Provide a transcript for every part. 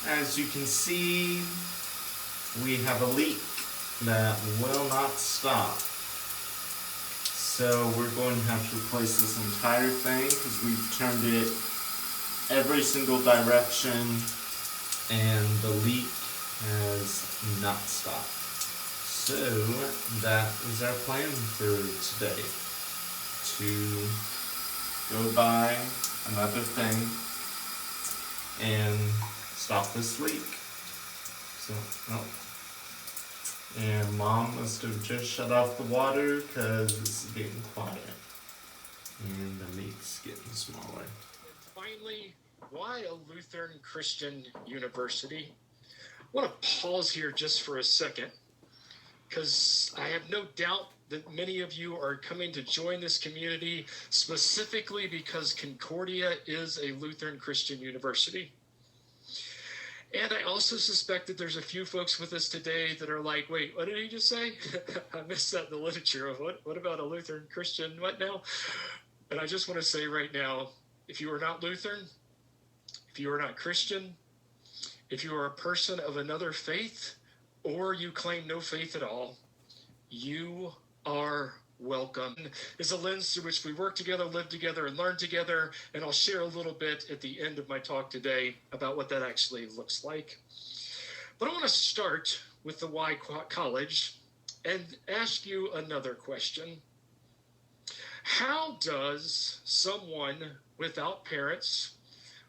As you can see, we have a leak that will not stop. So we're going to have to replace this entire thing because we've turned it every single direction and the leak has not stopped. So that is our plan for today, to go buy another thing and stop this leak. So, and Mom must have just shut off the water because it's getting quiet and the leak's getting smaller. And finally, why a Lutheran Christian university? I want to pause here just for a second because I have no doubt that many of you are coming to join this community specifically because Concordia is a Lutheran Christian university. And I also suspect that there's a few folks with us today that are like, wait, what did he just say? I missed that in the literature of what about a Lutheran Christian? What now? And I just want to say right now, if you are not Lutheran, if you are not Christian, if you are a person of another faith, or you claim no faith at all, you are welcome. It's a lens through which we work together, live together, and learn together, and I'll share a little bit at the end of my talk today about what that actually looks like. But I want to start with the why college and ask you another question. How does someone without parents,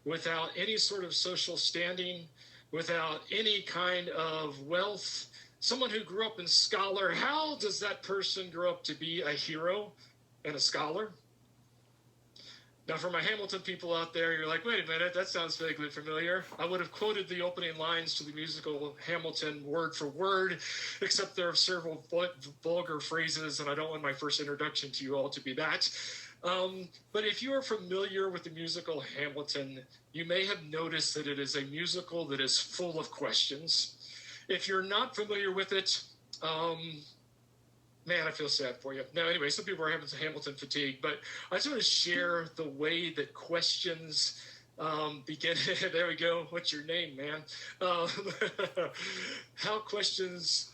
without any sort of social standing, without any kind of wealth, someone who grew up in scholar, how does that person grow up to be a hero and a scholar? Now, for my Hamilton people out there, you're like, wait a minute, that sounds vaguely familiar. I would have quoted the opening lines to the musical Hamilton word for word, except there are several vulgar phrases, and I don't want my first introduction to you all to be that. But if you are familiar with the musical Hamilton, you may have noticed that it is a musical that is full of questions. If you're not familiar with it, man, I feel sad for you. Now, anyway, some people are having some Hamilton fatigue, but I just want to share the way that questions begin. There we go. What's your name, man? How questions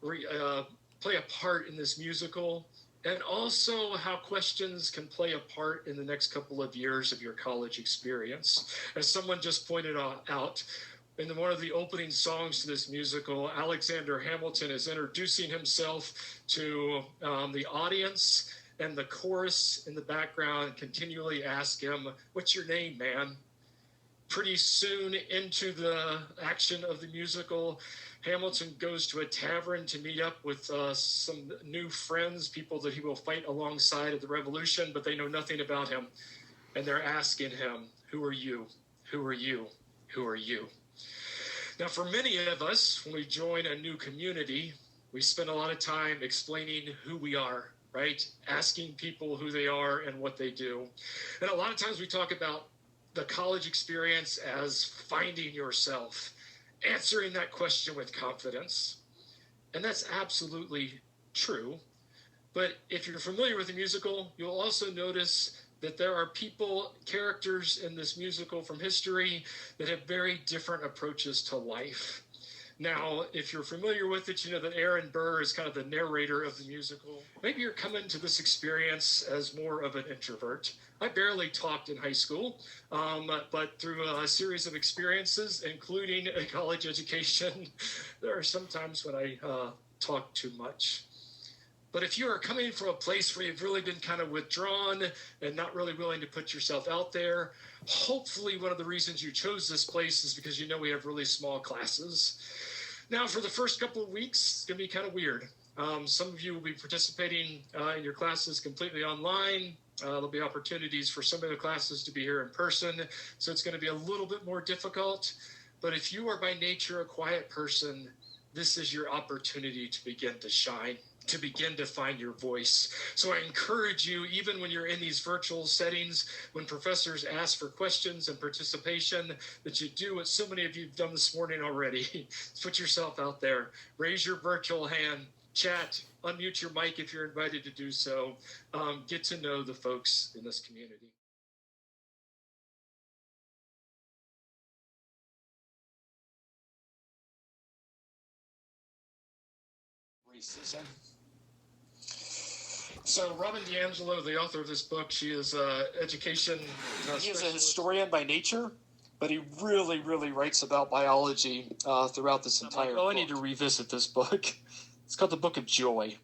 play a part in this musical, and also how questions can play a part in the next couple of years of your college experience. As someone just pointed out, in one of the opening songs to this musical, Alexander Hamilton is introducing himself to the audience, and the chorus in the background continually ask him, what's your name, man? Pretty soon into the action of the musical, Hamilton goes to a tavern to meet up with some new friends, people that he will fight alongside of the revolution, but they know nothing about him. And they're asking him, who are you? Who are you? Who are you? Now, for many of us, when we join a new community, we spend a lot of time explaining who we are, right? Asking people who they are and what they do. And a lot of times we talk about the college experience as finding yourself, answering that question with confidence. And that's absolutely true. But if you're familiar with the musical, you'll also notice that there are people, characters in this musical from history that have very different approaches to life. Now, if you're familiar with it, you know that Aaron Burr is kind of the narrator of the musical. Maybe you're coming to this experience as more of an introvert. I barely talked in high school, but through a series of experiences, including a college education, there are some times when I talk too much. But if you are coming from a place where you've really been kind of withdrawn and not really willing to put yourself out there, hopefully one of the reasons you chose this place is because you know we have really small classes. Now, for the first couple of weeks, it's going to be kind of weird. Some of you will be participating in your classes completely online. There'll be opportunities for some of the classes to be here in person, so it's going to be a little bit more difficult. But if you are by nature a quiet person, this is your opportunity to begin to shine, to begin to find your voice. So I encourage you, even when you're in these virtual settings, when professors ask for questions and participation, that you do what so many of you have done this morning already. Put yourself out there, raise your virtual hand, chat, unmute your mic if you're invited to do so. Get to know the folks in this community. racism. So Robin DiAngelo, the author of this book, she is education. He is a historian by nature, but he really, really writes about biology throughout this entire book. I need to revisit this book. It's called The Book of Joy.